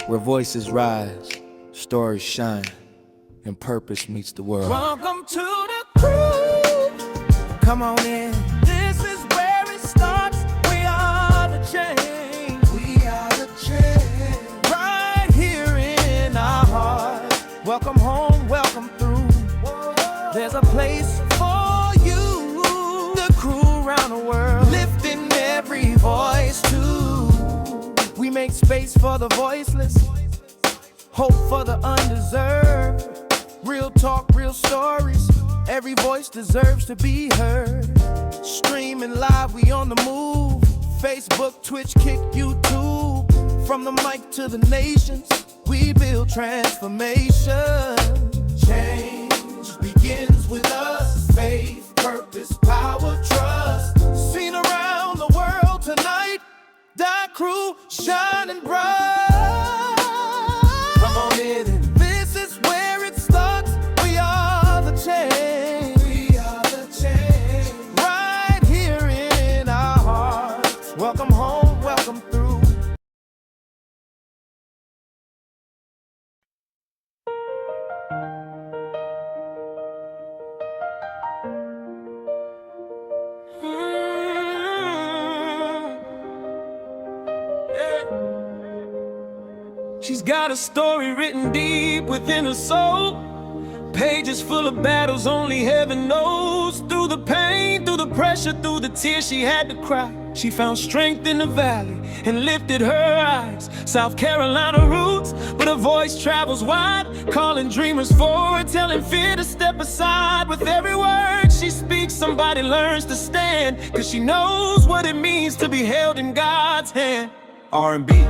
where voices rise, stories shine, and purpose meets the world. Welcome to the crew. Come on in. This is where it starts. We are the change. We are the change. Right here in our hearts. Welcome home, welcome through. There's a place for you. The crew around the world, lifting every voice too. We make space for the voiceless, hope for the undeserved. Real talk, real stories. Every voice deserves to be heard. Streaming live, we on the move. Facebook, Twitch, Kick, YouTube. From the mic to the nations, we build transformation. Change begins with us. Faith, purpose, power, trust. Seen around the world tonight. That crew shining bright. Come on in, and this is where it starts. We are the change. We are the change. Right here in our hearts. Welcome home, welcome through. She's got a story written deep within her soul. Pages full of battles only heaven knows. Through the pain, through the pressure, through the tears she had to cry. She found strength in the valley and lifted her eyes. South Carolina roots, but her voice travels wide. Calling dreamers forward, telling fear to step aside. With every word she speaks, somebody learns to stand. Cause she knows what it means to be held in God's hand. R&B.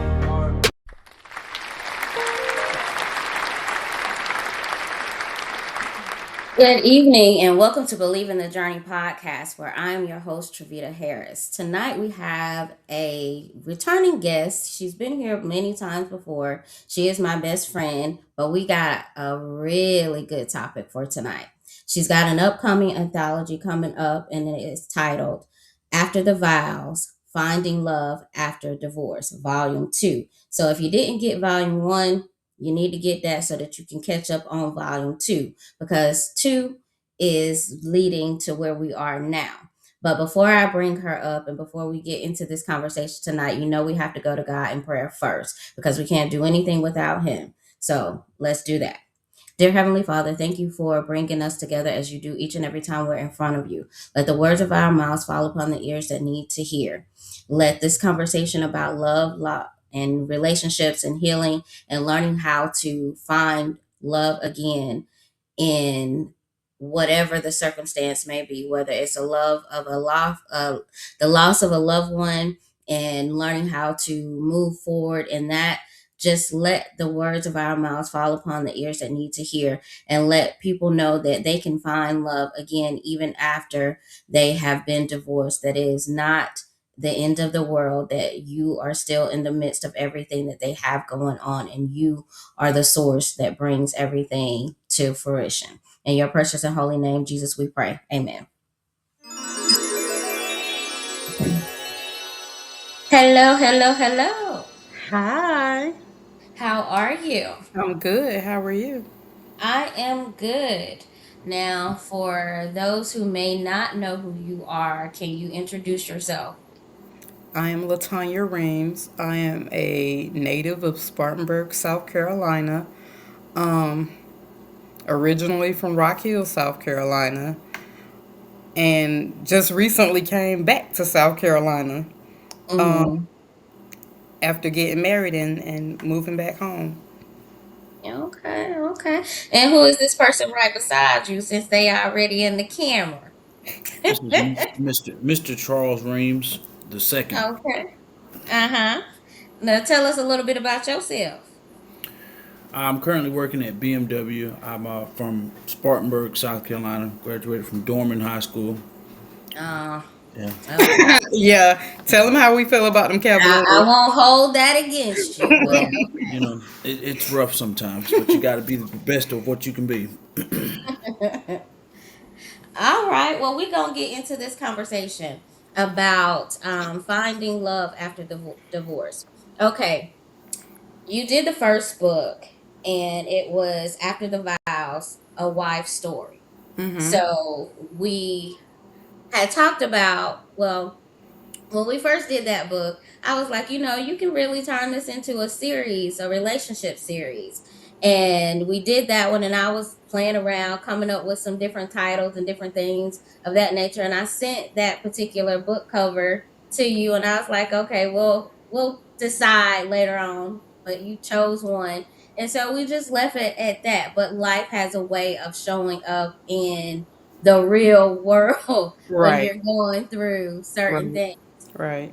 Good evening and welcome to Believe in the Journey podcast, where I am your host, Triveda Harris. Tonight we have a returning guest. She's been here many times before. She is my best friend, but we got a really good topic for tonight. She's got an upcoming anthology coming up, and it is titled After the Vows, Finding Love After Divorce, Volume 2. So if you didn't get Volume 1, you need to get that so that you can catch up on Volume 2, because 2 is leading to where we are now. But before I bring her up and before we get into this conversation tonight, we have to go to God in prayer first, because we can't do anything without Him. So let's do that. Dear Heavenly Father, thank you for bringing us together as you do each and every time we're in front of you. Let the words of our mouths fall upon the ears that need to hear. Let this conversation about love, and relationships and healing and learning how to find love again in whatever the circumstance may be, whether it's a love of a loss, the loss of a loved one, and learning how to move forward in that. Just let the words of our mouths fall upon the ears that need to hear, and let people know that they can find love again even after they have been divorced. That is not the end of the world, that you are still in the midst of everything that they have going on, and you are the source that brings everything to fruition. In your precious and holy name, Jesus, we pray. Amen. Hello, hello, hello. Hi, How are you? I'm good. How are you? I am good. Now, for those who may not know who you are, can you introduce yourself? I am Latanya Reames. I am a native of Spartanburg, South Carolina. Um, Originally from Rock Hill, South Carolina, and just recently came back to South Carolina Mm-hmm. after getting married and moving back home. Okay, okay. And who is this person right beside you, since they already in the camera? This is Mr. Charles Reames the second. Okay. Uh-huh. Now tell us a little bit about yourself. I'm currently working at BMW. I'm from Spartanburg, South Carolina. Graduated from Dorman High School. Uh, Yeah, okay. Yeah, tell them how we feel about them I Cavaliers. won't hold that against you, but it's rough sometimes, but you got to be the best of what you can be. okay. All right. Well, we're gonna get into this conversation about finding love after divorce. Okay. you did the first book, and it was After the Vows, a wife's story. Mm-hmm. So we had talked about, well, when we first did that book, I was like, you can really turn this into a series, a relationship series. And we did that one, and I was playing around, coming up with some different titles and different things of that nature. And I sent that particular book cover to you, and I was like, okay, well, we'll decide later on, but you chose one. And so we just left it at that. But life has a way of showing up in the real world when Right. you're going through certain Right. things. Right.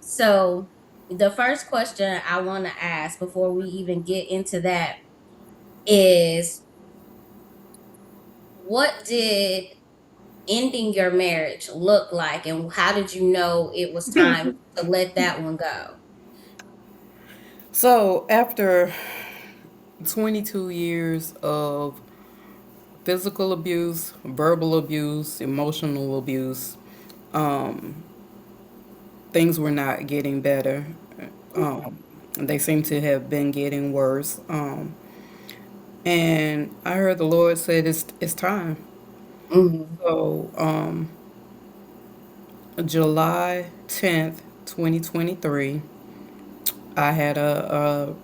So the first question I want to ask before we even get into that is, what did ending your marriage look like, and how did you know it was time to let that one go? So after 22 years of physical abuse, verbal abuse, emotional abuse, um, things were not getting better. They seem to have been getting worse. And I heard the Lord said it's time. Mm-hmm. So July 10th, 2023, I had a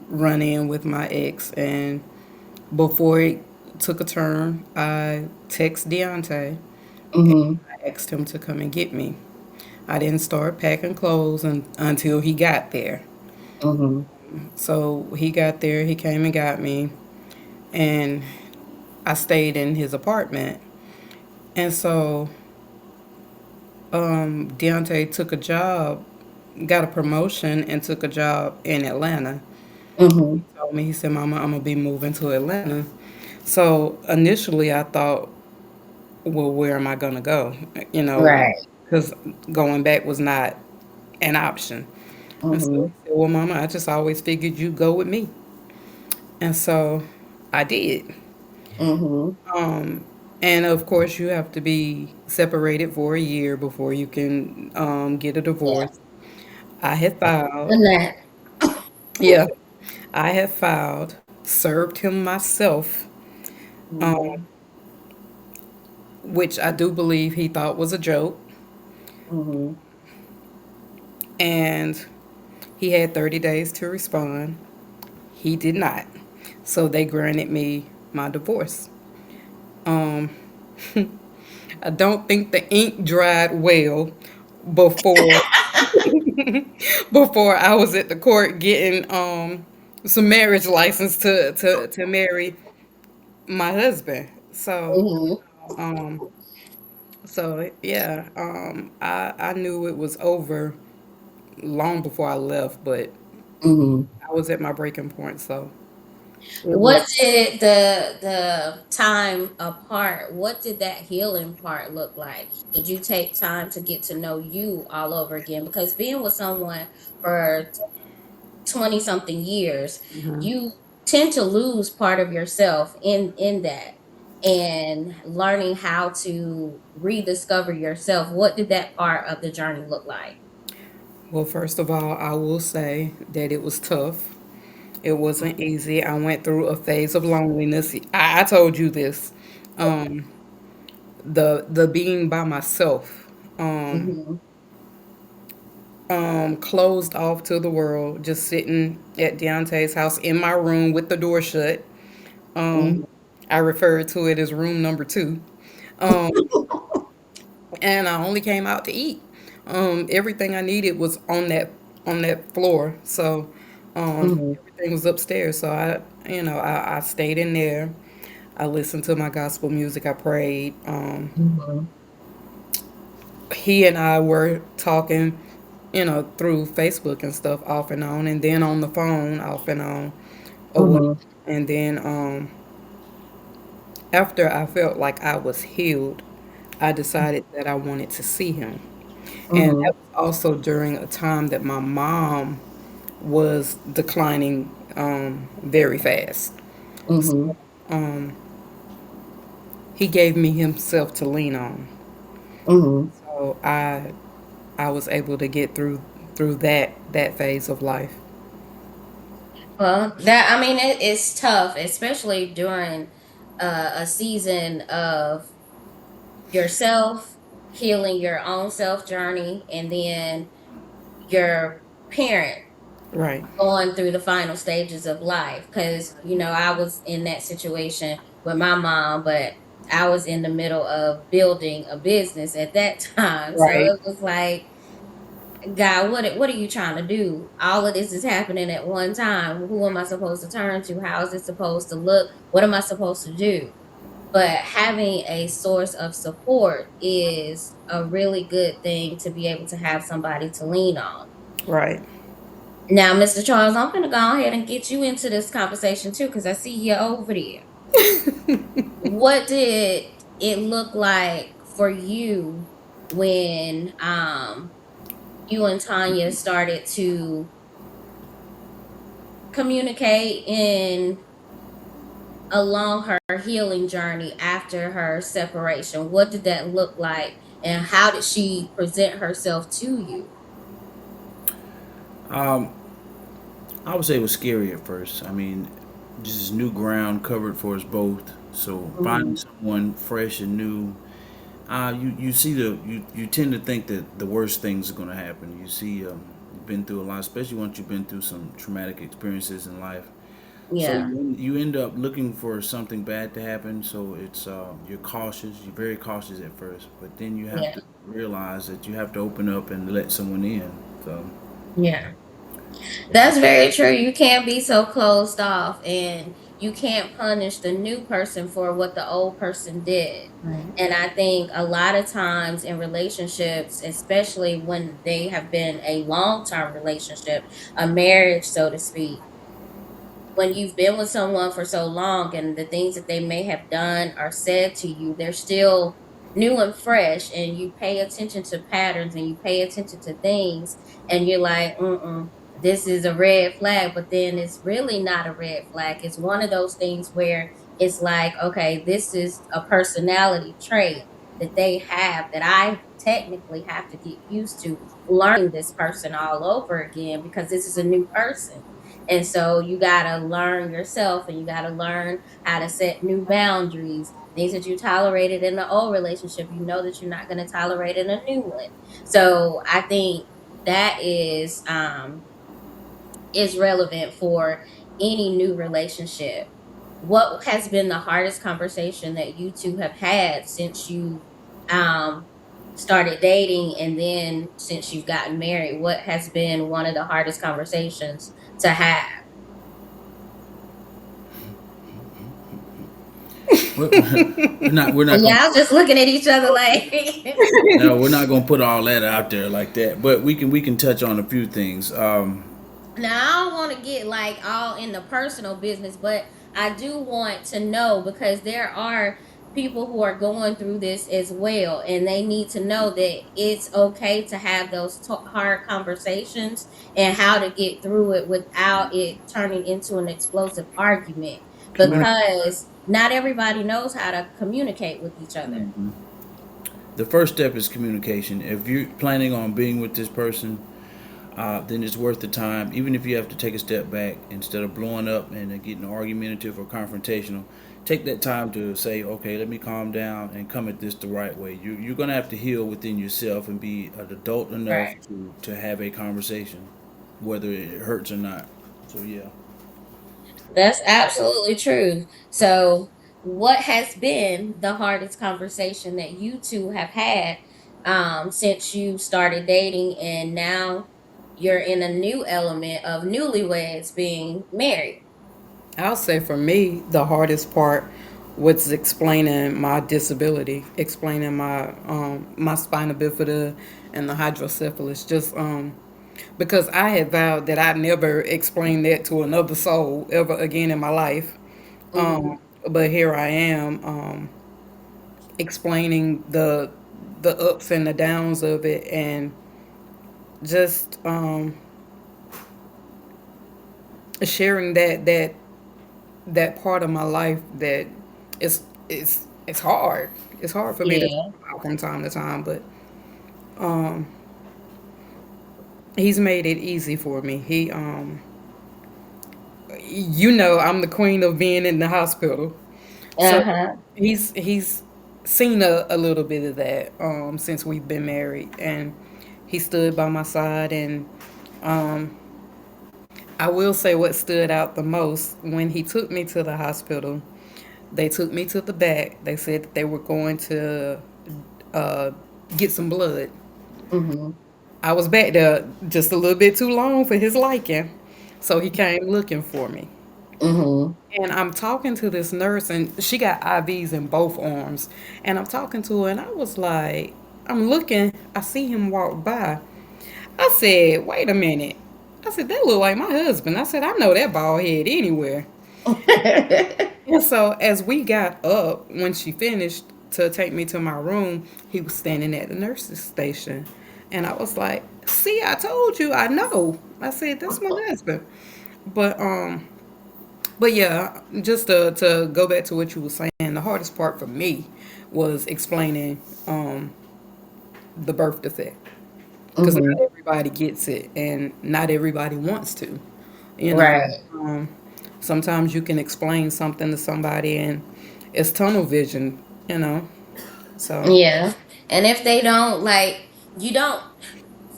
run in with my ex, and before it took a turn, I text Deontay and Mm-hmm. I asked him to come and get me. I didn't start packing clothes until he got there. Mm-hmm. So he got there, he came and got me, and I stayed in his apartment. And so Deontay took a job, got a promotion, and took a job in Atlanta. Mm-hmm. Told me, he said, Mama, I'm gonna be moving to Atlanta. So initially, I thought, well, where am I gonna go? You know, Right. because going back was not an option. And so Mm-hmm. he said, well, Mama, I just always figured you'd go with me. And so I did. Mm-hmm. And of course, you have to be separated for a year before you can get a Yeah. divorce. I had filed, And that. yeah, I had filed, served him myself, Mm-hmm. which I do believe he thought was a joke. Mm-hmm. And he had 30 days to respond. He did not. So they granted me my divorce. Um, I don't think the ink dried well before before I was at the court getting some marriage license to marry my husband. Mm-hmm. Um so yeah, I knew it was over long before I left, but Mm-hmm. I was at my breaking point, so it was. What did the time apart, what did that healing part look like? Did you take time to get to know you all over again? Because being with someone for 20 something years, you tend to lose part of yourself in that, and learning how to rediscover yourself. What did that part of the journey look like? Well, first of all, I will say that it was tough. It wasn't easy. I went through a phase of loneliness. I told you this. Um, the being by myself, Mm-hmm. closed off to the world, just sitting at Deontay's house in my room with the door shut. Mm-hmm. I referred to it as room number two. Um, and I only came out to eat. Everything I needed was on that floor. So Mm-hmm. everything was upstairs. So I stayed in there. I listened to my gospel music. I prayed. Mm-hmm. He and I were talking, through Facebook and stuff off and on, and then on the phone off and on, or what. Mm-hmm. And then after I felt like I was healed, I decided that I wanted to see him. And Mm-hmm. that was also during a time that my mom was declining very fast. Mm-hmm. So he gave me himself to lean on. Mm-hmm. So I was able to get through that phase of life. Well, that I mean, it's tough, especially during a season of yourself healing your own self journey, and then your parent Right, going through the final stages of life. Because I was in that situation with my mom, but I was in the middle of building a business at that time, so right, it was like, God, what are you trying to do? All of this is happening at one time. Who am I supposed to turn to? How is it supposed to look? What am I supposed to do? But having a source of support is a really good thing to be able to have somebody to lean on. right. Now, Mr. Charles, I'm going to go ahead and get you into this conversation too, because I see you over there. What did it look like for you when you and Tanya started to communicate in along her healing journey after her separation? What did that look like, and how did she present herself to you? Um, I would say it was scary at first. I mean, just this new ground covered for us both. So finding Mhm. someone fresh and new, you see you tend to think that the worst things are going to happen. You see, you've been through a lot, especially once you've been through some traumatic experiences in life. So Yeah, you end up looking for something bad to happen. So it's you're cautious. You're very cautious at first, but then you have yeah, to realize that you have to open up and let someone in. So yeah. That's very true. You can't be so closed off, and you can't punish the new person for what the old person did. Right. And I think a lot of times in relationships, especially when they have been a long term relationship, a marriage, so to speak, when you've been with someone for so long and the things that they may have done or said to you, they're still new and fresh, and you pay attention to patterns and you pay attention to things, and you're like, this is a red flag, but then it's really not a red flag. It's one of those things where it's like, okay, this is a personality trait that they have that I technically have to get used to learning this person all over again, because this is a new person. And so you got to learn yourself, and you got to learn how to set new boundaries. Things that you tolerated in the old relationship, you know that you're not going to tolerate in a new one. So I think that is relevant for any new relationship. What has been the hardest conversation that you two have had since you um started dating, and then since you've gotten married? What has been one of the hardest conversations to have? we're not going. Y'all just looking at each other like. No, we're not gonna put all that out there like that. But we can touch on a few things. Now, I don't want to get like all in the personal business, but I do want to know, because there are people who are going through this as well, and they need to know that it's okay to have those hard conversations and how to get through it without it turning into an explosive argument, Right. because not everybody knows how to communicate with each other. The first step is communication. If you're planning on being with this person, then it's worth the time. Even if you have to take a step back instead of blowing up and getting argumentative or confrontational, take that time to say, okay, let me calm down and come at this the right way. You're going to have to heal within yourself and be an adult enough Right. to have a conversation, whether it hurts or not. So, yeah. That's absolutely true. So, what has been the hardest conversation that you two have had since you started dating, and now you're in a new element of newlyweds being married? I'll say for me, the hardest part was explaining my disability, explaining my spina bifida and the hydrocephalus. Just because I had vowed that I'd never explain that to another soul ever again in my life. Hmm. But here I am, explaining the ups and the downs of it, and just sharing that part of my life that it's hard. It's hard for me to talk Yeah. about from time to time, but he's made it easy for me. you know, I'm the queen of being in the hospital. So Uh-huh. he's seen a little bit of that since we've been married, and he stood by my side. And um, I will say what stood out the most when he took me to the hospital. They took me to the back. They said that they were going to uh, get some blood. Mm-hmm. I was back there just a little bit too long for his liking, so he came looking for me. Mm-hmm. And I'm talking to this nurse, and she got IVs in both arms. And I'm talking to her, and I was like, I'm looking, I see him walk by. I said, wait a minute. I said, that look like my husband. I said, I know that bald head anywhere. And so as we got up, when she finished to take me to my room, he was standing at the nurse's station. And I was like, see, I told you, I know. I said, that's my husband. But but yeah, just to go back to what you were saying, the hardest part for me was explaining the birth defect, because not Mm-hmm. everybody gets it, and not everybody wants to. You know, Right. um, sometimes you can explain something to somebody, and it's tunnel vision. You know, so Yeah. And if they don't like, you don't,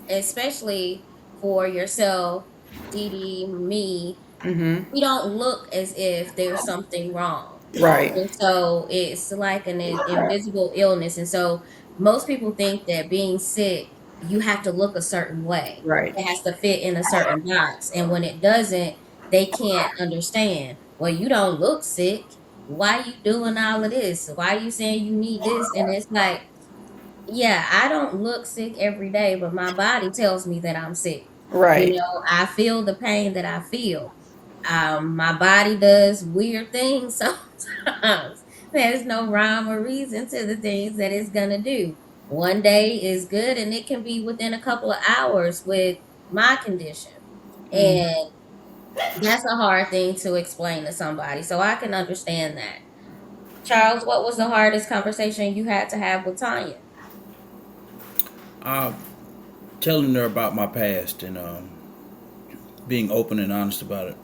especially for yourself, Dee Dee, me, we don't look as if there's something wrong. right, And so it's like an invisible illness. And so most people think that being sick, you have to look a certain way. right, It has to fit in a certain box. And when it doesn't, they can't understand. Well, you don't look sick. Why you doing all of this? Why you saying you need this? And it's like, yeah, I don't look sick every day, but my body tells me that I'm sick. You right, know, I feel the pain that I feel. My body does weird things sometimes. There's no rhyme or reason to the things that it's gonna do. One day is good, and it can be within a couple of hours with my condition. And that's a hard thing to explain to somebody. So I can understand that. Charles, what was the hardest conversation you had to have with Tanya? Uh, Telling her about my past and being open and honest about it.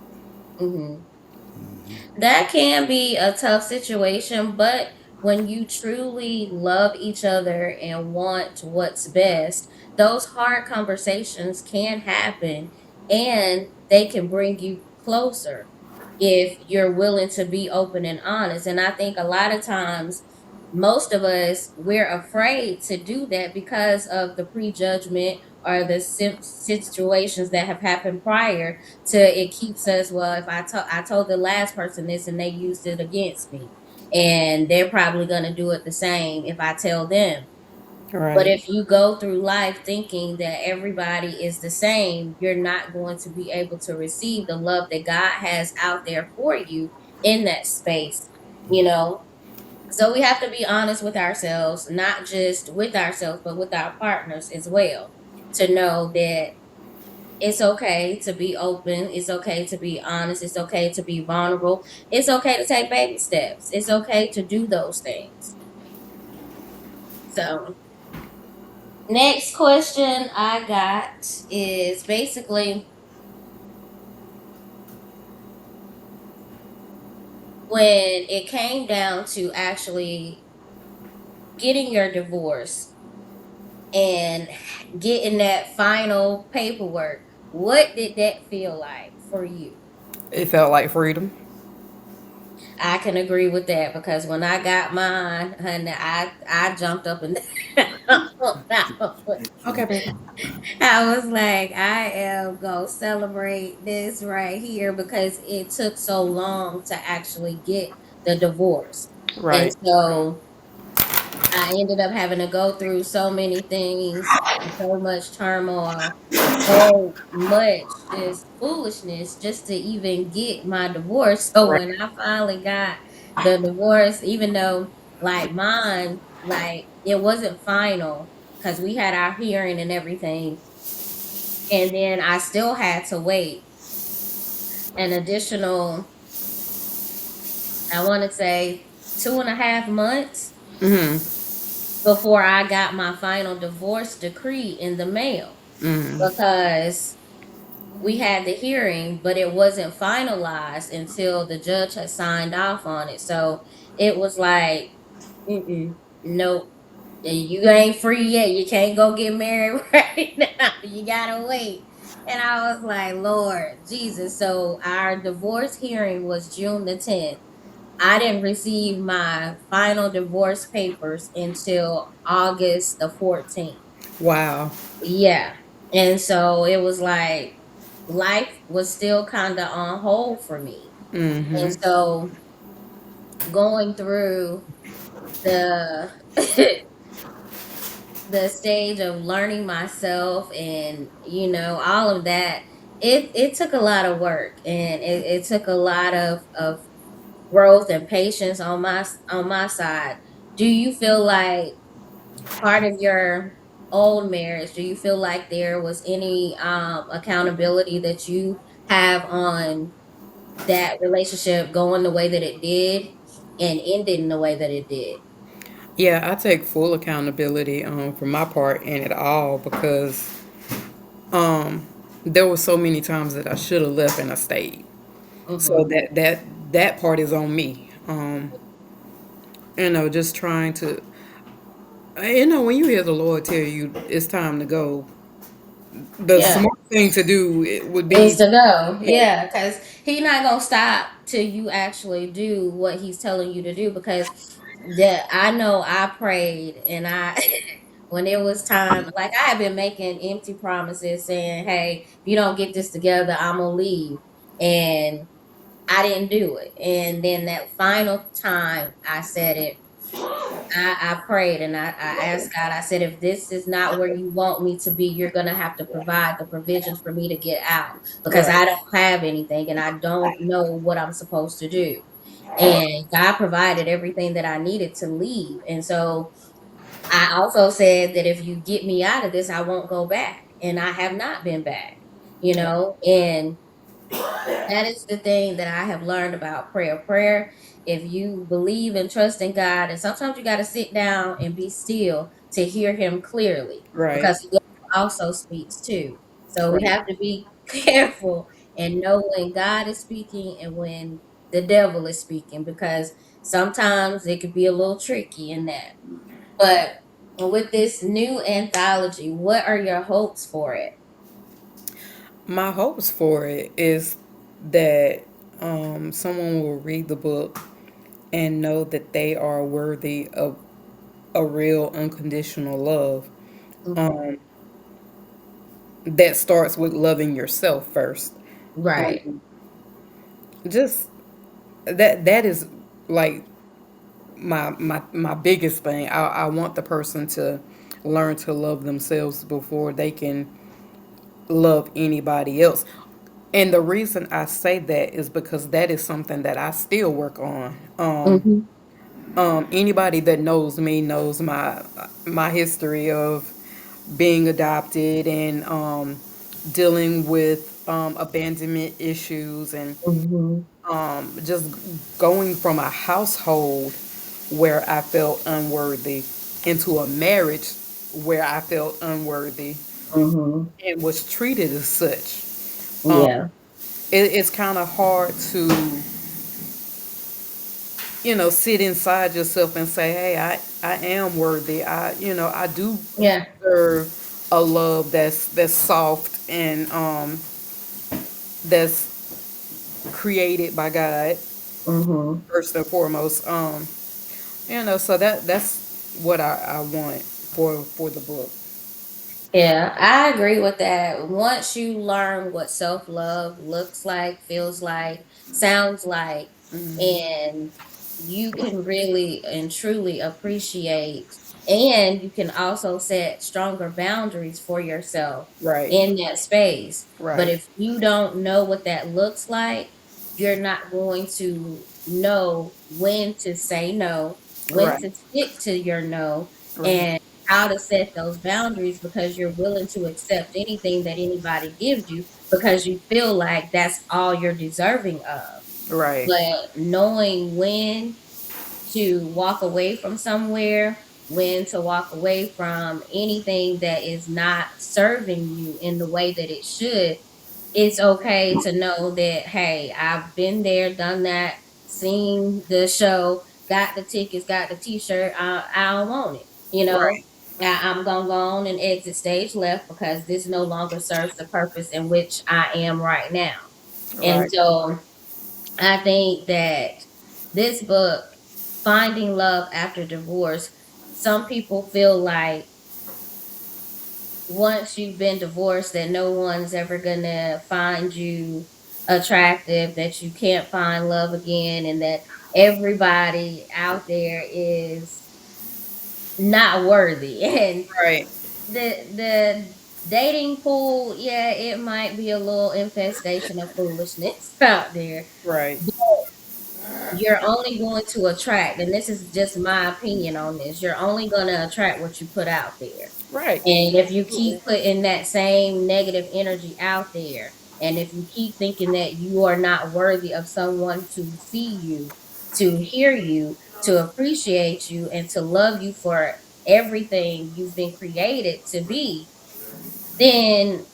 Hmm. That can be a tough situation, but when you truly love each other and want what's best, those hard conversations can happen and they can bring you closer if you're willing to be open and honest. And I think a lot of times, most of us, we're afraid to do that because of the prejudgment or the situations that have happened prior to it. Keeps us, well, if I told the last person this and they used it against me, and they're probably going to do it the same if I tell them. But right, if you go through life thinking that everybody is the same, you're not going to be able to receive the love that God has out there for you in that space, you know. So we have to be honest with ourselves, not just with ourselves, but with our partners as well, to know that it's okay to be open. It's okay to be honest. It's okay to be vulnerable. It's okay to take baby steps. It's okay to do those things. So, next question I got is basically when it came down to actually getting your divorce and getting that final paperwork, what did that feel like for you? it felt like freedom. I can agree with that because when I got mine, honey, I jumped up and down. Okay, baby. I was like, I am gonna celebrate this right here because it took so long to actually get the divorce. And Right, so I ended up having to go through so many things, so much turmoil, so much just foolishness just to even get my divorce. So right, when I finally got the divorce, even though like mine, like it wasn't final because we had our hearing and everything, and then I still had to wait an additional, I want to say, 2.5 months before I got my final divorce decree in the mail because we had the hearing, but it wasn't finalized until the judge had signed off on it. So it was like, nope, you ain't free yet. You can't go get married right now. You gotta wait. And I was like, Lord Jesus. So our divorce hearing was June the 10th. I didn't receive my final divorce papers until August the 14th. Wow. Yeah. And so it was like life was still kind of on hold for me. And Mm-hmm. so going through the the stage of learning myself and all of that, it took a lot of work, and it took a lot of growth and patience on my side. Do you feel like part of your old marriage, do you feel like there was any accountability that you have on that relationship going the way that it did and ending the way that it did? Yeah, I take full accountability for my part in it all because um there were so many times that I should have left and I stayed. So Mm-hmm. that part is on me. Just trying to when you hear the Lord tell you it's time to go, the Yeah, smart thing to do it would is be to go. yeah, Yeah, because he not gonna stop till you actually do what he's telling you to do. Because that I know I prayed and I when it was time, like I had been making empty promises saying, "Hey, if you don't get this together, I'm gonna leave," and I didn't do it. And then that final time I said it, I prayed and I asked God, I said, if this is not where you want me to be, you're going to have to provide the provisions for me to get out because right, I don't have anything and I don't know what I'm supposed to do. And God provided everything that I needed to leave. And so I also said that if you get me out of this, I won't go back. And I have not been back, and that is the thing that I have learned about prayer. Prayer, if you believe and trust in God, and sometimes you got to sit down and be still to hear Him clearly right, because He also speaks too. So we right. have to be careful and know when God is speaking and when the devil is speaking because sometimes it could be a little tricky in that. But with this new anthology, what are your hopes for it? My hopes for it is that someone will read the book and know that they are worthy of a real unconditional love Hmm. that starts with loving yourself first. Right. Um, just that is like my biggest thing. I want the person to learn to love themselves before they can love anybody else. And the reason I say that is because that is something that I still work on. Hmm. Anybody that knows me knows my history of being adopted and dealing with abandonment issues and Hmm. just going from a household where I felt unworthy into a marriage where I felt unworthy Hmm. and was treated as such. Yeah. It's kind of hard to, sit inside yourself and say, hey, I am worthy. I do Yeah. deserve a love that's soft and that's created by God Hmm. first and foremost. So that's what I want for the book. Yeah, I agree with that. Once you learn what self love looks like, feels like, sounds like, and you can really and truly appreciate, and you can also set stronger boundaries for yourself Right, in that space. But right, if you don't know what that looks like, you're not going to know when to say no, when right, to stick to your no, right, and how to set those boundaries because you're willing to accept anything that anybody gives you because you feel like that's all you're deserving of. right, But knowing when to walk away from somewhere, when to walk away from anything that is not serving you in the way that it should, it's okay to know that, hey, I've been there, done that, seen the show, got the tickets, got the t-shirt, I don't want it, Right. I'm gonna go on and exit stage left because this no longer serves the purpose in which I am right now. And Right. so I think that this book, Finding Love After Divorce, some people feel like once you've been divorced that no one's ever gonna find you attractive, that you can't find love again, and that everybody out there is not worthy. And Right. the dating pool, yeah, it might be a little infestation of foolishness out there. Right. You're only going to attract, and this is just my opinion on this, you're only gonna attract what you put out there. Right. And if you keep Absolutely. putting that same negative energy out there, and if you keep thinking that you are not worthy of someone to see you, to hear you, to appreciate you, and to love you for everything you've been created to be, then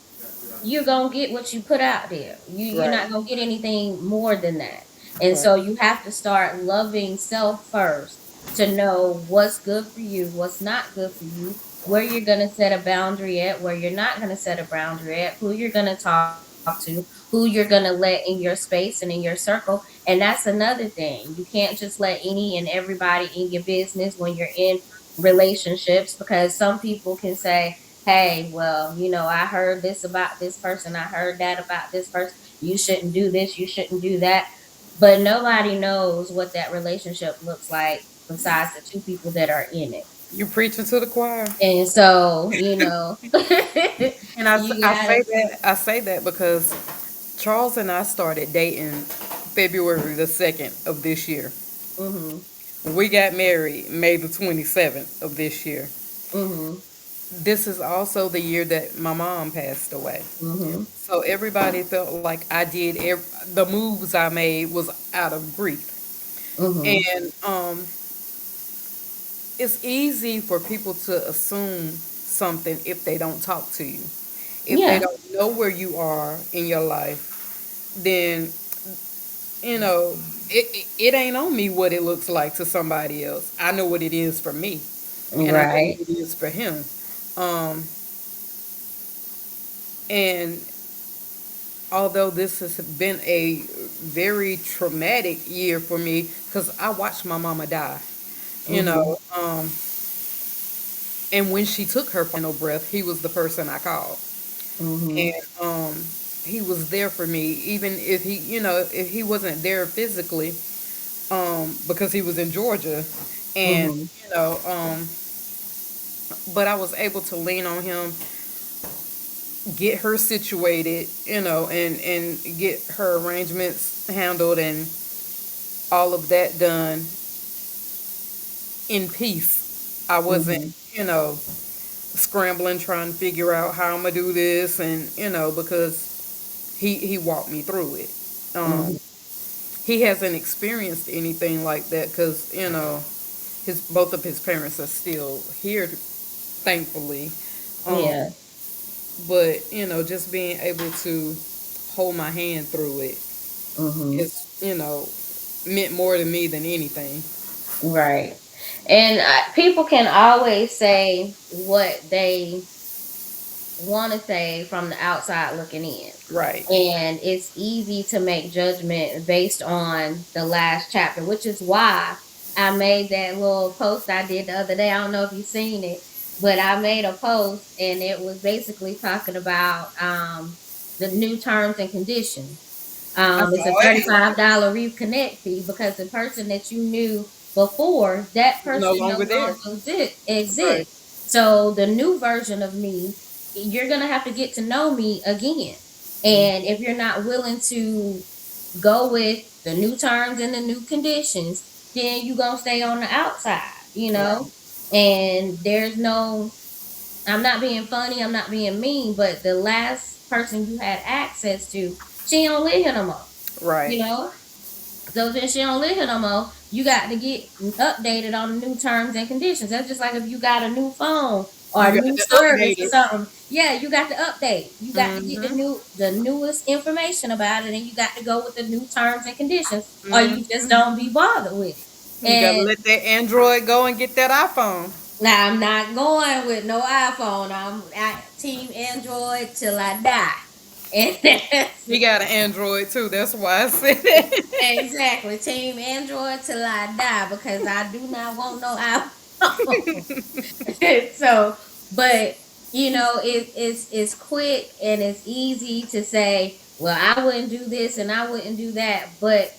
you're gonna get what you put out there. You're Right. not gonna get anything more than that. And Right. so you have to start loving self first to know what's good for you, what's not good for you, where you're gonna set a boundary at, where you're not gonna set a boundary at, who you're gonna talk to, who you're gonna let in your space and in your circle. And that's another thing. You can't just let any and everybody in your business when you're in relationships, because some people can say, hey, well, I heard this about this person, I heard that about this person, you shouldn't do this, you shouldn't do that. But nobody knows what that relationship looks like besides the two people that are in it. You preaching to the choir. And so, And you I gotta. say that because Charles and I started dating February the 2nd of this year. Mm-hmm. We got married May the 27th of this year. Mm-hmm. This is also the year that my mom passed away. Mm-hmm. So everybody felt like the moves I made was out of grief. Mm-hmm. And it's easy for people to assume something if they don't talk to you. If they Yeah. don't know where you are in your life, then it ain't on me what it looks like to somebody else. I know what it is for me, and I know Right. what it is for him. Um, and although this has been a very traumatic year for me, because I watched my mama die, you Mm-hmm. know, and when she took her final breath, he was the person I called, Mm-hmm. and he was there for me, even if if he wasn't there physically, because he was in Georgia, and Mm-hmm. you know, but I was able to lean on him, get her situated, and get her arrangements handled and all of that done in peace. I wasn't, Mm-hmm. scrambling trying to figure out how I'm gonna do this, and because he walked me through it. Um, Mm-hmm. he hasn't experienced anything like that because his both of his parents are still here, thankfully. Um, Yeah. but just being able to hold my hand through it Mm-hmm. is meant more to me than anything. Right. And people can always say what they want to say from the outside looking in. Right. And it's easy to make judgment based on the last chapter, which is why I made that little post I did the other day. I don't know if you've seen it, but I made a post and it was basically talking about the new terms and conditions. I It's a saw it. $35 reconnect fee because the person that you knew before, that No person no longer there. longer Right. exists. So the new version of me, you're gonna have to get to know me again. And if you're not willing to go with the new terms and the new conditions, then you're gonna stay on the outside. Right. And there's no, I'm not being funny, I'm not being mean, but the last person you had access to, she don't live here no more, Right. you know? So since she don't live here no more, you got to get updated on the new terms and conditions. That's just like if you got a new phone You or got new to service update or it. something, yeah, you got to update. You got to get Mm-hmm. the newest information about it, and you got to go with the new terms and conditions, or you just Mm-hmm. don't be bothered with it. You got to And let that Android go and get that iPhone. now I'm not going with no iPhone. I'm at Team Android till I die. And that's He got an Android too. That's why I said it. exactly Team Android till I die because I do not want no iPhone. So, but it's quick and it's easy to say, well, I wouldn't do this and I wouldn't do that. But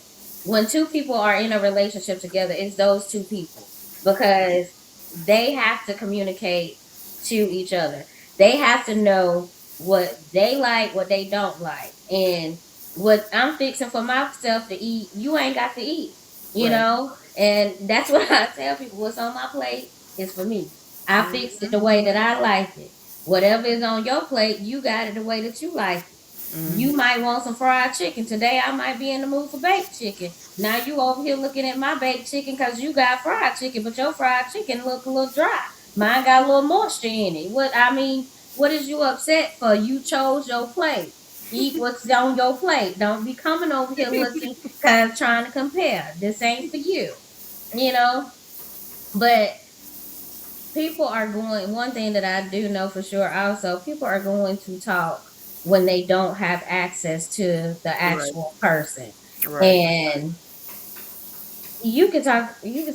when two people are in a relationship together, it's those two people because they have to communicate to each other. They have to know what they like, what they don't like, and what I'm fixing for myself to eat. You ain't got to eat, Right. and that's what I tell people. What's on my plate is for me. I fixed it the Mm-hmm. way that I like it. Whatever is on your plate, you got it the way that you like it. You Mm-hmm. might want some fried chicken. Today I might be in the mood for baked chicken. Now you over here looking at my baked chicken because you got fried chicken, but your fried chicken look a little dry. Mine got a little moisture in it. What is you upset for? You chose your plate. Eat what's on your plate. Don't be coming over here looking kind of trying to compare. This ain't for you. You know? But people are going one thing that I do know for sure also, people are going to talk when they don't have access to the Right. actual person. Right. And you can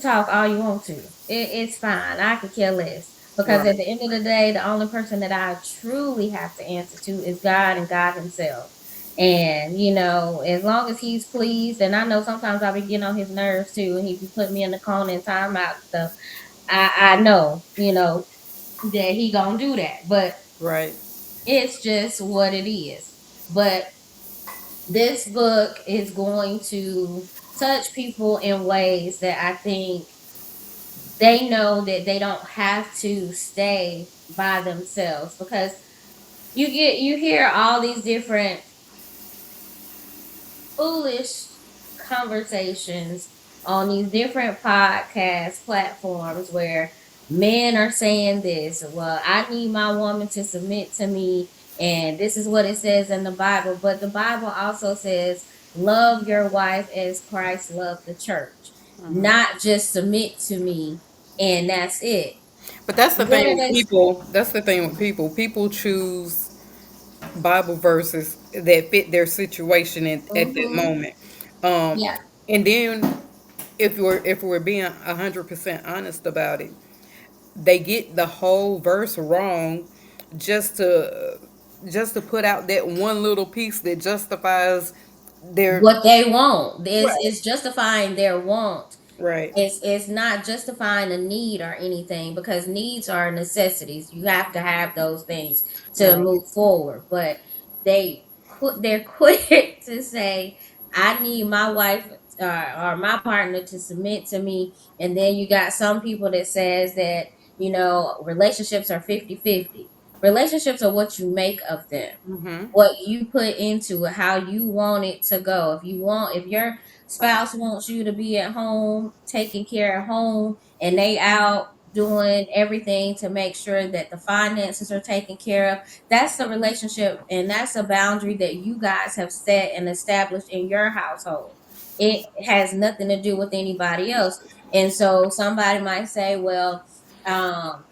talk all you want to. It's fine. I could care less. Because at Right. the end of the day, the only person that I truly have to answer to is God and God Himself. And as long as He's pleased, and I know sometimes I be getting on His nerves too, and He be putting me in the corner and time out and stuff. I know, that He gonna do that. But Right. it's just what it is. But this book is going to touch people in ways that I think they know that they don't have to stay by themselves because you hear all these different foolish conversations on these different podcast platforms where men are saying this. Well, I need my woman to submit to me, and this is what it says in the Bible. But the Bible also says, love your wife as Christ loved the church, not just submit to me, and that's it. But that's the What thing are with they? people. That's the thing with people. People choose Bible verses that fit their situation at that Mm-hmm. moment. Um, Yeah. and then if we're being 100% honest about it, they get the whole verse wrong just to just to put out that one little piece that justifies their What they want right, is justifying their want. right, It's not justifying a need or anything because needs are necessities. You have to have those things to right. move forward. But they're quick to say, "I need my wife or my partner to submit to me," and then you got some people that says that relationships are 50-50. Relationships are what you make of them, Mm-hmm. what you put into it, how you want it to go. If your spouse wants you to be at home, taking care of home, and they out doing everything to make sure that the finances are taken care of, that's a relationship and that's a boundary that you guys have set and established in your household. It has nothing to do with anybody else. And so somebody might say, well, um,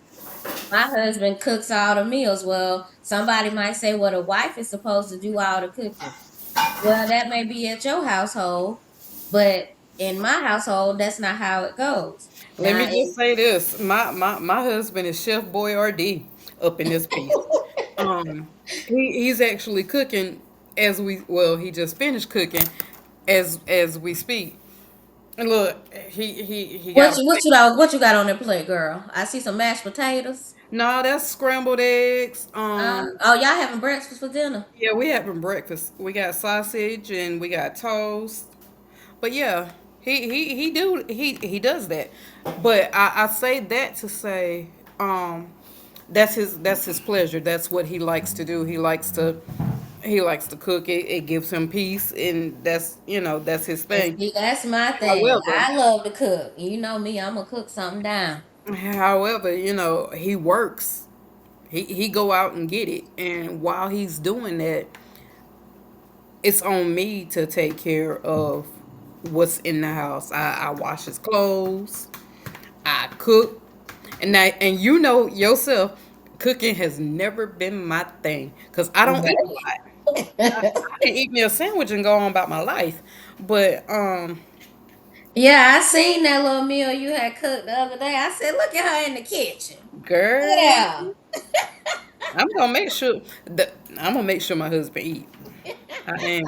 my husband cooks all the meals. Well, somebody might say, well, the wife is supposed to do all the cooking. Well, that may be at your household, but in my household, that's not how it goes. Let Now, me just say this: my husband is Chef Boyardee up in this piece. Um, he's actually cooking as we well. He just finished cooking as we speak. And look, he got a plate. what you got on the plate, girl? I see some mashed potatoes. No, that's scrambled eggs. Oh, y'all having breakfast for dinner? Yeah, we having breakfast. We got sausage and we got toast. But yeah, he does that. But I say that to say, that's his pleasure. That's what he likes to do. He likes to cook. It gives him peace, and that's his And thing. see, that's my thing. However, I love to cook. You know me, I'm gonna cook something down. however, he works. He go out and get it, and while he's doing that, it's on me to take care of what's in the house. I wash his clothes, I cook, and you know yourself, cooking has never been my thing because I don't eat a Right. lot. I can eat me a sandwich and go on about my life, but Yeah, I seen that little meal you had cooked the other day. I said, look at her in the kitchen. girl, Yeah. I'm gonna make sure my husband eat. I am.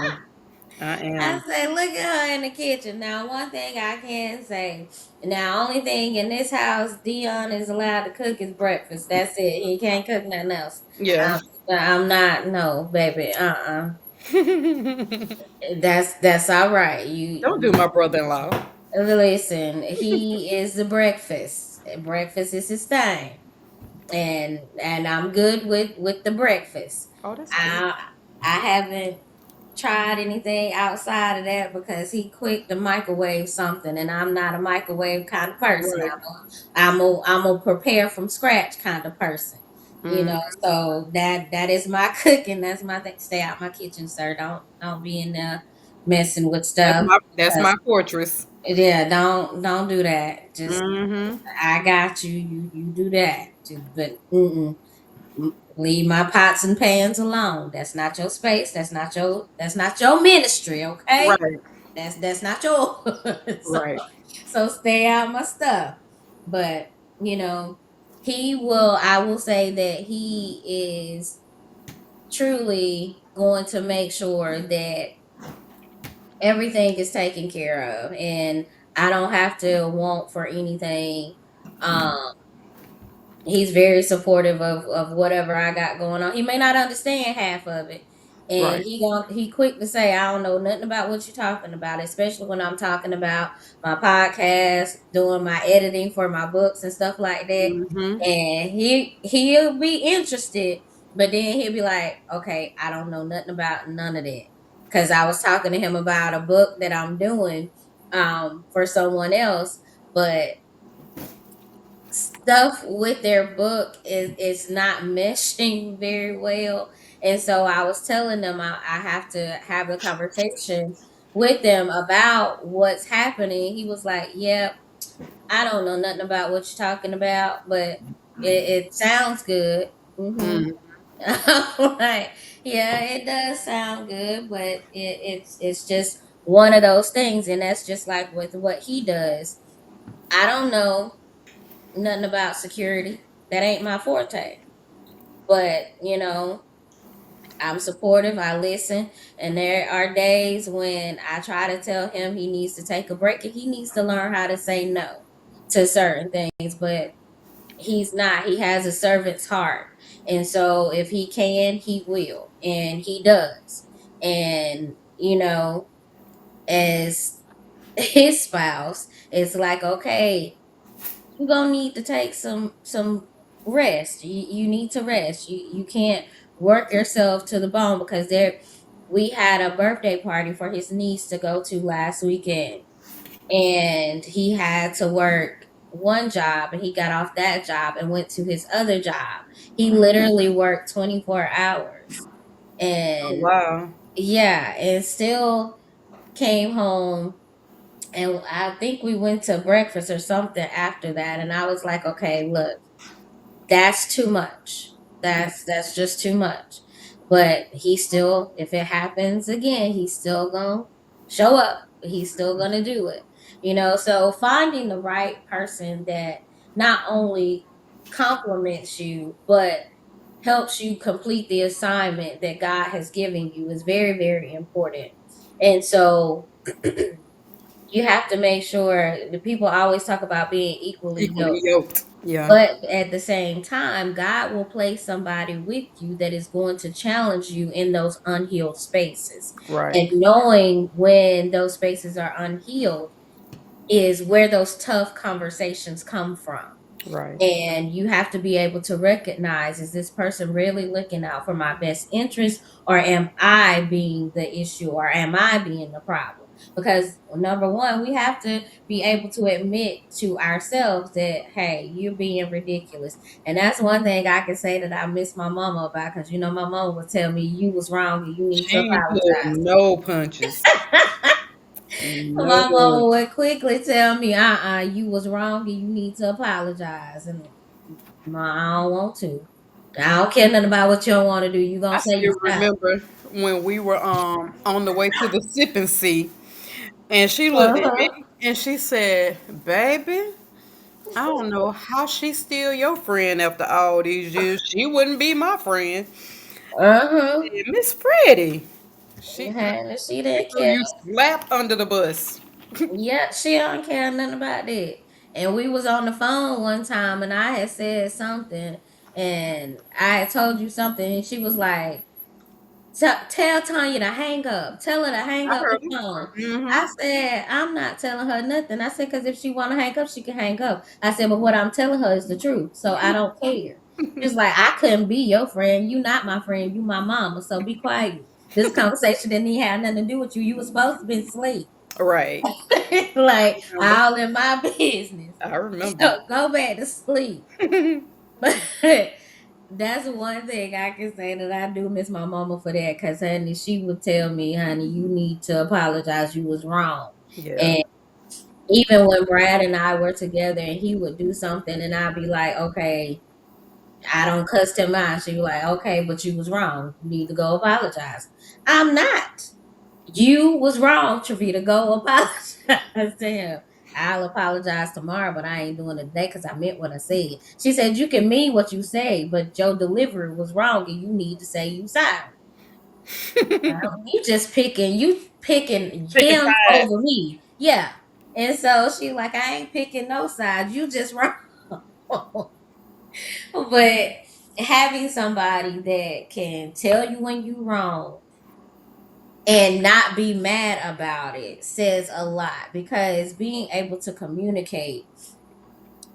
I I am. said, look at her in the kitchen. Now, one thing I can say, now, only thing in this house Dion is allowed to cook is breakfast. That's it. He can't cook nothing else. Yeah. Um, I'm not, no, baby. That's all right. Don't do my brother-in-law. Listen. He is the breakfast. Breakfast is his thing, and I'm good with the breakfast. Oh, that's good. I haven't tried anything outside of that because he quick to microwave something, and I'm not a microwave kind of person. Right. I'm a prepare from scratch kind of person. You Mm. know, so that is my cooking. That's my thing. Stay out my kitchen, sir. Don't be in there messing with stuff. That's 'Cause, my fortress. yeah, don't do that. Just Mm-hmm. I got you. You do that. But leave my pots and pans alone. That's not your space. That's not your ministry. Okay, Right. that's not yours. so Right. so stay out my stuff. But you know, he will. I will say that he is truly going to make sure that everything is taken care of, and I don't have to want for anything. Um, he's very supportive of whatever I got going on. He may not understand half of it. And Right. he quick to say, I don't know nothing about what you're talking about, especially when I'm talking about my podcast, doing my editing for my books and stuff like that. Mm-hmm. And he'll be interested, but then he'll be like, okay, I don't know nothing about none of that. Cause I was talking to him about a book that I'm doing for someone else, but stuff with their book is not meshing very well. And so I was telling them I have to have a conversation with them about what's happening. He was like, yep, I don't know nothing about what you're talking about, but it sounds good. Mm. I'm like, yeah, it does sound good, but it's just one of those things. And that's just like with what he does. I don't know nothing about security. That ain't my forte. But, I'm supportive, I listen, and there are days when I try to tell him he needs to take a break and he needs to learn how to say no to certain things, but he's not. He has a servant's heart. And so if he can, he will, and he does. And, as his spouse, it's like, okay, you're gonna need to take some rest. You need to rest. You can't work yourself to the bone because we had a birthday party for his niece to go to last weekend, and he had to work one job and he got off that job and went to his other job. He literally worked 24 hours, Oh and wow. yeah, and still came home, and I think we went to breakfast or something after that. And I was like, okay, look, that's too much. That's just too much. But he still, if it happens again, he's still gonna show up. He's still gonna do it. So finding the right person that not only compliments you, but helps you complete the assignment that God has given you is very, very important. And so you have to make sure the people always talk about being equally Equally yoked. yoked. Yeah. But at the same time, God will place somebody with you that is going to challenge you in those unhealed spaces. Right. And knowing when those spaces are unhealed is where those tough conversations come from. Right. And you have to be able to recognize, is this person really looking out for my best interest, or am I being the issue, or am I being the problem? because number one, we have to be able to admit to ourselves that, hey, you're being ridiculous. And that's one thing I can say that I miss my mama about, because my mama would tell me you was wrong and you need She to ain't apologize. pulled no punches. My No. mama would quickly tell me, you was wrong and you need to apologize. And I don't want to. I don't care nothing about what you don't want to do. You gonna I say you still stop. remember when we were on the way to the sipping sea, and she looked at Uh-huh. me and she said, "Baby, I don't know how she's still your friend after all these years. She wouldn't be my friend." Uh-huh. And Miss Freddie, she Yeah, she she didn't threw care. you slap under the bus. Yeah, she don't care nothing about that. And we was on the phone one time and I had said something and I had told you something and she was like, Tell Tanya to hang up. Tell her to hang I up the heard him. phone. I Mm-hmm. said, I'm not telling her nothing. I said, because if she want to hang up, she can hang up. I said, but what I'm telling her is the truth. So I don't care. She's like, I couldn't be your friend. You not my friend. You my mama. So be quiet. This conversation didn't even have nothing to do with you. You was supposed to be asleep. Right. Like, I remember. all in my business. I remember. So go back to sleep. But that's one thing I can say that I do miss my mama for that. Cause honey, she would tell me, honey, you need to apologize. You was wrong. Yeah. And even when Brad and I were together and he would do something and I'd be like, okay, I don't cuss him out. She'd be like, okay, but you was wrong. You need to go apologize. I'm not. You was wrong, Triveda. Go apologize to him. I'll apologize tomorrow, but I ain't doing it today because I meant what I said. She said, you can mean what you say, but your delivery was wrong and you need to say you sorry. You picking Picking him sides. over me. Yeah. And so she like, I ain't picking no sides. You just wrong. But having somebody that can tell you when you wrong and not be mad about it says a lot, because being able to communicate,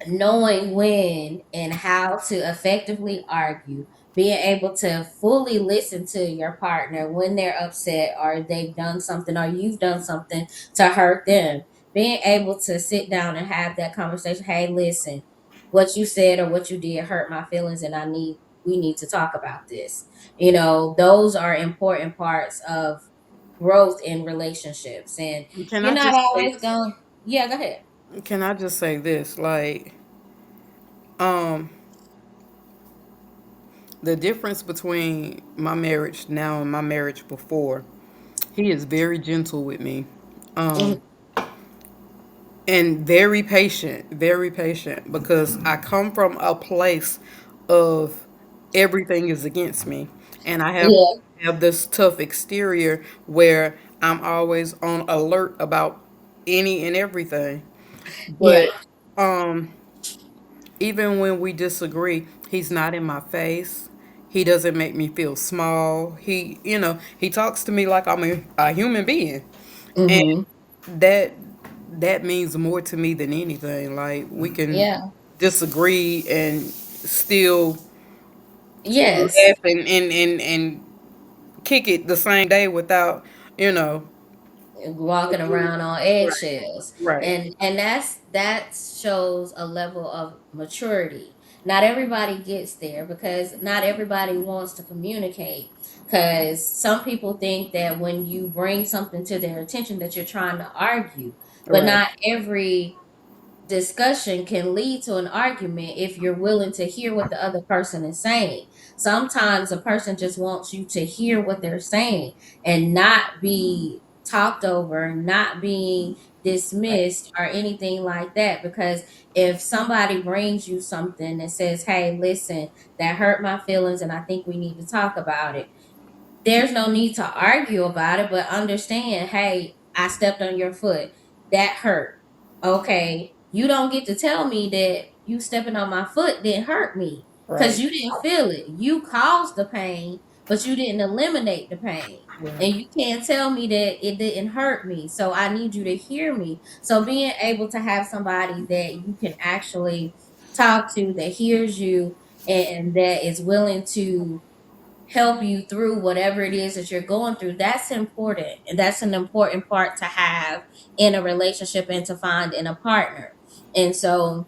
knowing when and how to effectively argue, being able to fully listen to your partner when they're upset or they've done something or you've done something to hurt them, being able to sit down and have that conversation. Hey, listen, what you said or what you did hurt my feelings and we need to talk about this. Those are important parts of growth in relationships, and Can you're I not just say? always going. Yeah, go ahead. Can I just say this? Um, the difference between my marriage now and my marriage before, he is very gentle with me. Mhm. Um, and very patient because I come from a place of everything is against me. And I Yeah. have this tough exterior where I'm always on alert about any and everything. Yeah. But um even when we disagree, he's not in my face. He doesn't make me feel small. He talks to me like I'm a human being. And Mhm. that that means more to me than anything. Like we can Yeah. disagree and still Yes. laugh and kick it the same day without, you know. Walking around on Right. eggshells. Right. And that shows a level of maturity. Not everybody gets there because not everybody wants to communicate, because some people think that when you bring something to their attention that you're trying to argue, but Right. not every discussion can lead to an argument if you're willing to hear what the other person is saying. Sometimes a person just wants you to hear what they're saying and not be talked over, not being Right. dismissed or anything like that. Because if somebody brings you something that says, hey, listen, that hurt my feelings and I think we need to talk about it, there's no need to argue about it, but understand, hey, I stepped on your foot. That hurt. Okay. You don't get to tell me that you stepping on my foot didn't hurt me because Right. you didn't feel it. You caused the pain, but you didn't eliminate the pain. Right. And you can't tell me that it didn't hurt me. So I need you to hear me. So being able to have somebody that you can actually talk to, that hears you and that is willing to help you through whatever it is that you're going through. That's important. And that's an important part to have in a relationship and to find in a partner. And so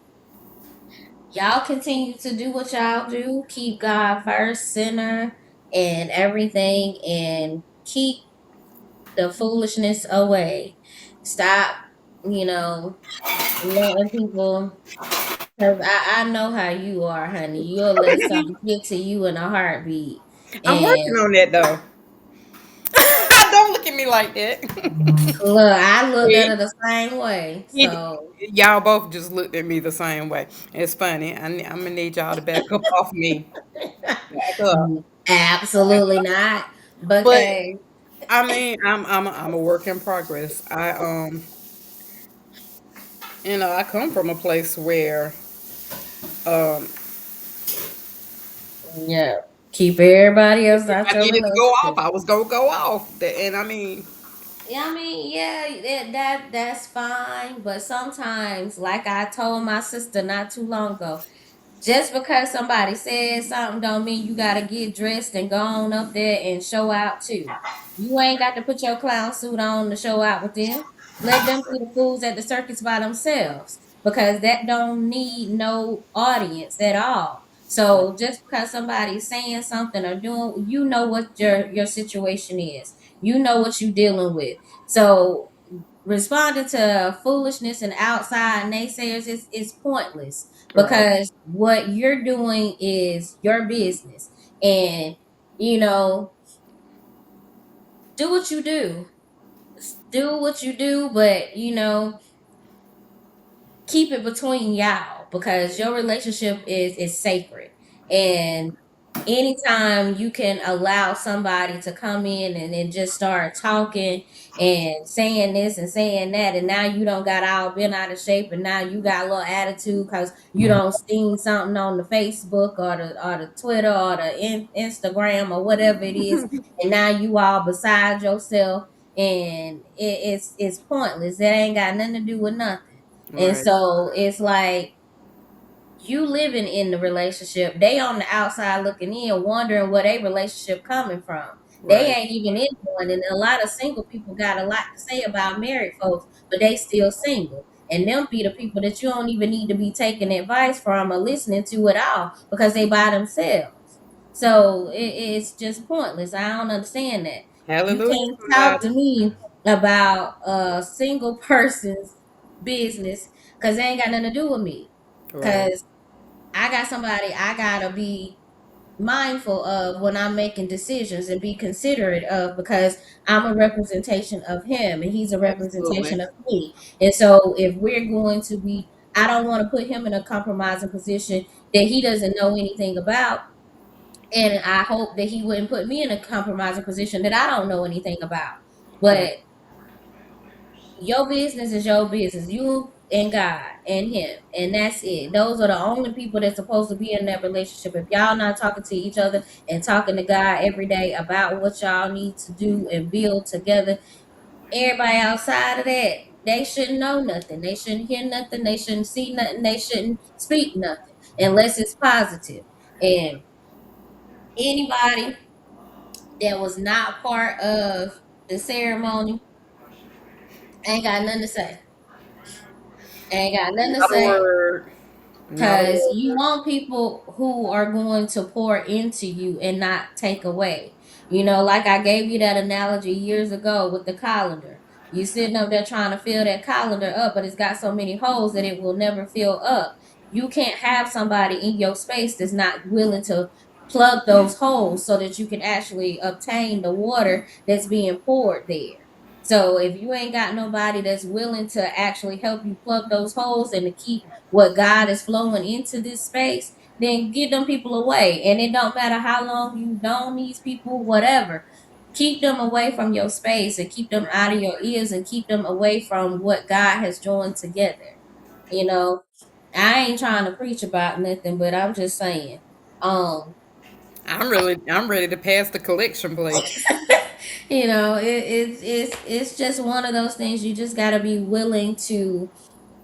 y'all continue to do what y'all do. Keep God first, center, and everything, and keep the foolishness away. Stop, you know, letting people. Cause I know how you are, honey. You'll let something get to you in a heartbeat. I'm working And on that though. Don't look at me like that. look, I looked at See? it the same way. So Y'all both just looked at me the same way. It's funny. I'm gonna need y'all to back up off me. Back up. absolutely not. But Because I mean, I'm a work in progress. I come from a place where um yeah, keep everybody else if out I your needed to go off, relationship. I was gonna go off. And I mean, Yeah, I mean, yeah, that's fine. But sometimes, like I told my sister not too long ago, just because somebody says something don't mean you gotta get dressed and go on up there and show out too. You ain't got to put your clown suit on to show out with them. Let them be the fools at the circus by themselves because that don't need no audience at all. So just because somebody's saying something or doing, you know what your situation is. You know what you're dealing with. So responding to foolishness and outside naysayers is pointless right, because what you're doing is your business. And you know, do what you do. Do what you do, but keep it between y'all because your relationship is sacred. And anytime you can allow somebody to come in and then just start talking and saying this and saying that, and now you don't got all bent out of shape, and now you got a little attitude because you don't seen something on the Facebook or the Twitter or the Instagram or whatever it is, and now you all beside yourself, and it's pointless. That ain't got nothing to do with nothing. And right, so it's like you living in the relationship. They on the outside looking in, wondering where they relationship coming from. They right. ain't even in one. And a lot of single people got a lot to say about married folks, but they still single. And them be the people that you don't even need to be taking advice from or listening to at all because they by themselves. So it's just pointless. I don't understand that. You Hallelujah, can't talk somebody. to me about a single person's business because they ain't got nothing to do with me. Right. Cause I got somebody I gotta be mindful of when I'm making decisions and be considerate of because I'm a representation of him and he's a Absolutely. representation of me. And so if we're going to be I don't want to put him in a compromising position that he doesn't know anything about. And I hope that he wouldn't put me in a compromising position that I don't know anything about. Right. But your business is your business. You and God and him. And that's it. Those are the only people that's supposed to be in that relationship. If y'all not talking to each other and talking to God every day about what y'all need to do and build together, everybody outside of that, they shouldn't know nothing. They shouldn't hear nothing. They shouldn't see nothing. They shouldn't speak nothing unless it's positive. And anybody that was not part of the ceremony ain't got nothing to say. Ain't got nothing to Not a say. word. Not a Because you word. want people who are going to pour into you and not take away. Like I gave you that analogy years ago with the colander. You sitting up there trying to fill that colander up, but it's got so many holes that it will never fill up. You can't have somebody in your space that's not willing to plug those holes so that you can actually obtain the water that's being poured there. So if you ain't got nobody that's willing to actually help you plug those holes and to keep what God is flowing into this space, then get them people away. And it don't matter how long you known these people, whatever. Keep them away from your space and keep them out of your ears and keep them away from what God has joined together. You know, I ain't trying to preach about nothing, but I'm just saying. Um, I'm ready to pass the collection plate. it's just one of those things you just gotta be willing to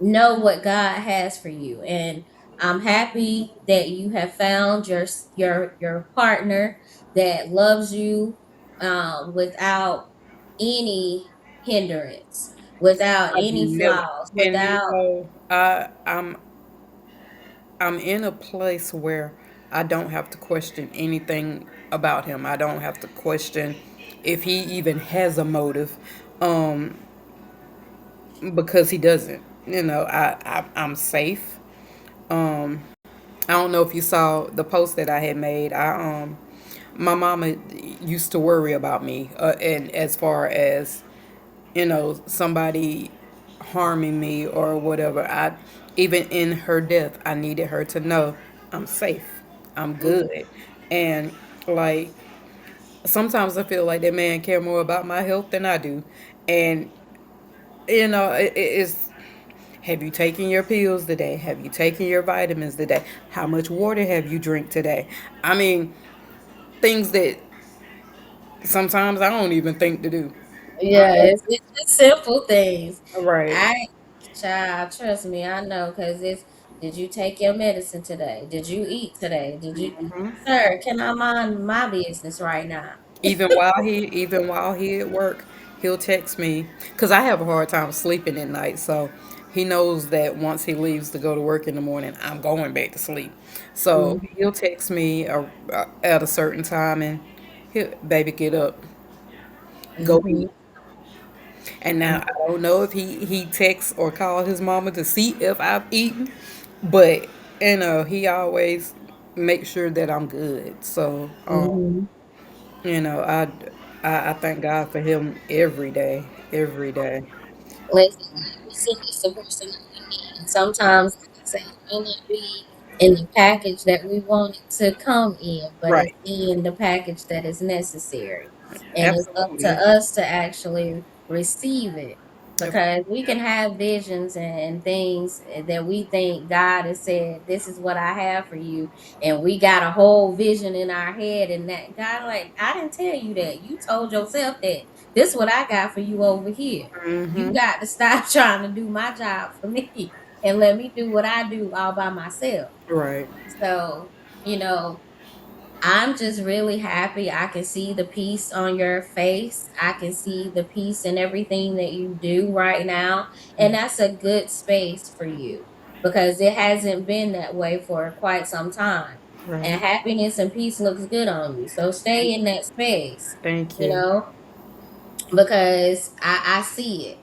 know what God has for you. And I'm happy that you have found your partner that loves you without any hindrance, without I've any never, flaws, and you without. know, I'm in a place where I don't have to question anything about him. I don't have to question if he even has a motive, um, because he doesn't. You know, I'm safe. I don't know if you saw the post that I had made. My mama used to worry about me, and as far as somebody harming me or whatever. I even in her death, I needed her to know I'm safe, I'm good, and like sometimes I feel like that man care more about my health than I do, and it's. Have you taken your pills today? Have you taken your vitamins today? How much water have you drink today? I mean, things that sometimes I don't even think to do. Yeah, it's just simple things. Right. I Child, trust me, I know because it's did you take your medicine today? Did you eat today? Did you, sir, can I mind my business right now? Even while he at work, he'll text me because I have a hard time sleeping at night. So he knows that once he leaves to go to work in the morning, I'm going back to sleep. So Mhm, he'll text me at a certain time and he'll, baby, get up, go eat. mhm, And now mhm, I don't know if he texts or called his mama to see if I've eaten, but he always makes sure that I'm good. So mhm. You know, I thank God for him every day, every day. Listen, medicine is the person that we need. And sometimes, like I say, it may not be in the package that we want it to come in, but it's Right. in the package that is necessary. And it's up to Absolutely. us to actually receive it. Yep. Because we can have visions and things that we think God has said, this is what I have for you. And we got a whole vision in our head, and that God, like, I didn't tell you that. You told yourself that this is what I got for you over here. You Mm-hmm. got to stop trying to do my job for me and let me do what I do all by myself. Right. So, you know, I'm just really happy. I can see the peace on your face. I can see the peace in everything that you do right now. And that's a good space for you because it hasn't been that way for quite some time. Right. And happiness and peace looks good on you. So stay in that space, Thank you you. know, because I see it,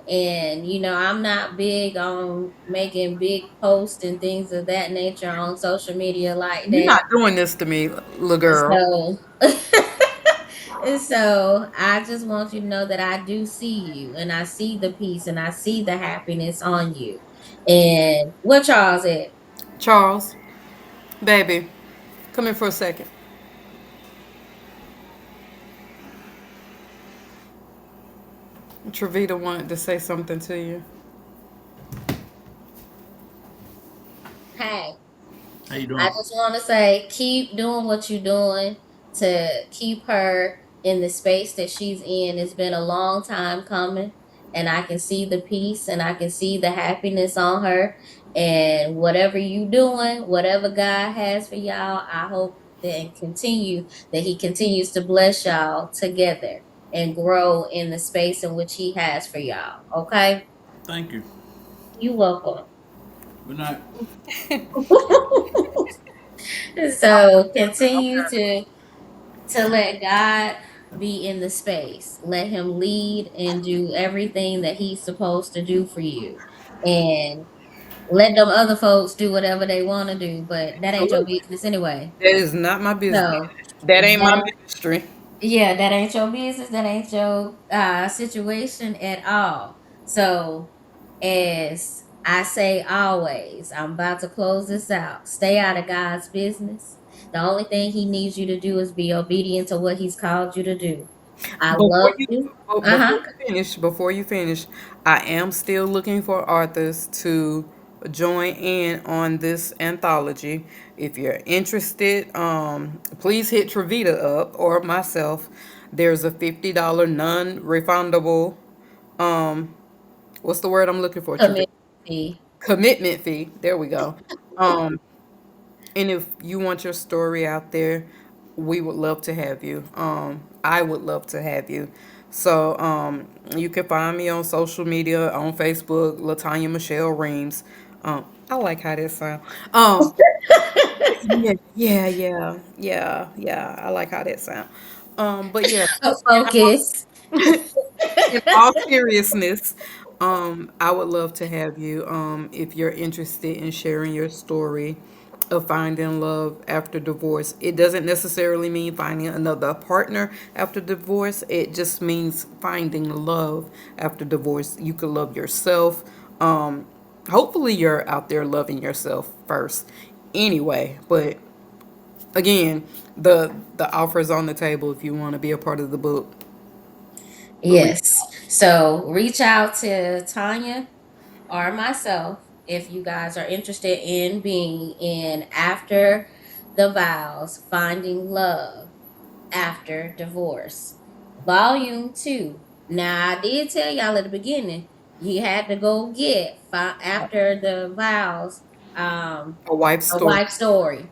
and I'm not big on making big posts and things of that nature on social media like You're that. not doing this to me, little girl. So and so I just want you to know that I do see you and I see the peace and I see the happiness on you. And what Charles at? Charles, baby, come here for a second. Trevita wanted to say something to you. Hey, How you I doing? just want to say, keep doing what you're doing to keep her in the space that she's in. It's been a long time coming, and I can see the peace and I can see the happiness on her. And whatever you doing, whatever God has for y'all, I hope that He continues to bless y'all together and grow in the space in which He has for y'all. Okay, Thank you. you welcome. Good night. So continue to let God be in the space. Let him lead and do everything that he's supposed to do for you. And let them other folks do whatever they want to do, but that ain't your Absolutely. business anyway. That is not my business. So That ain't my that ministry. yeah, that ain't your business. That ain't your situation at all. So, as I say always, I'm about to close this out. Stay out of God's business. The only thing He needs you to do is be obedient to what He's called you to do. I Before love you you. Uh before huh. you finish, I am still looking for authors to join in on this anthology. If you're interested, please hit Trevita up or myself. There's a $50 non-refundable. What's the word I'm looking for? Trevita? Community. commitment fee. There we go. Um, and if you want your story out there, we would love to have you. I would love to have you. So you can find me on social media on Facebook, Latanya Michelle Reames. I like how that sounds. Yeah, yeah. I like how that sounds. But yeah, Focus. in all seriousness, I would love to have you. If you're interested in sharing your story of finding love after divorce, it doesn't necessarily mean finding another partner after divorce. It just means finding love after divorce. You could love yourself. Hopefully, you're out there loving yourself first, anyway. But again, the offer is on the table if you want to be a part of the book. Reach Yes. So reach out to Tanya or myself if you guys are interested in being in After the Vows, Finding Love After Divorce, Volume 2. Now, I did tell y'all at the beginning, you had to go get After the Vows, um, a wife's A story. Wife Story.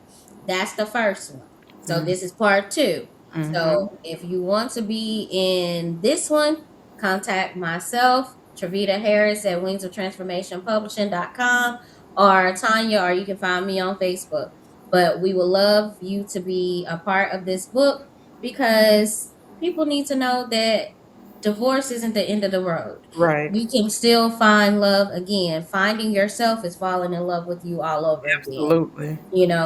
That's the first one. So this is part two. Mm-hmm. So if you want to be in this one, contact myself, Triveda Harris at wingsoftransformationpublishing.com, or Tanya, or you can find me on Facebook. But we would love you to be a part of this book because people need to know that divorce isn't the end of the road. Right. You can still find love again. Finding yourself is falling in love with you all over again. Absolutely.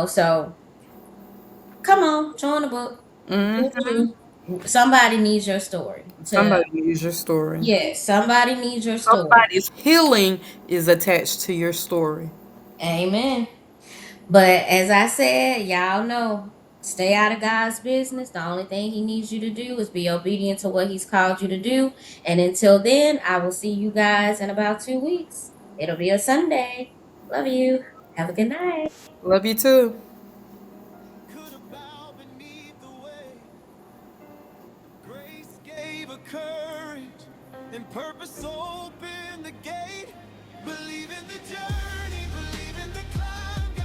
So come on, join the book. Do, Mm-hmm. do, do. Somebody needs your story. To Somebody needs your story. Yes, somebody needs your story. Somebody's healing is attached to your story. Amen. But as I said, y'all know, stay out of God's business. The only thing He needs you to do is be obedient to what He's called you to do. And until then, I will see you guys in about 2 weeks. It'll be a Sunday. Love you. Have a good night. Love you too. Could have bowed beneath the weight. Grace gave her courage, and purpose opened the gate. Believe in the journey.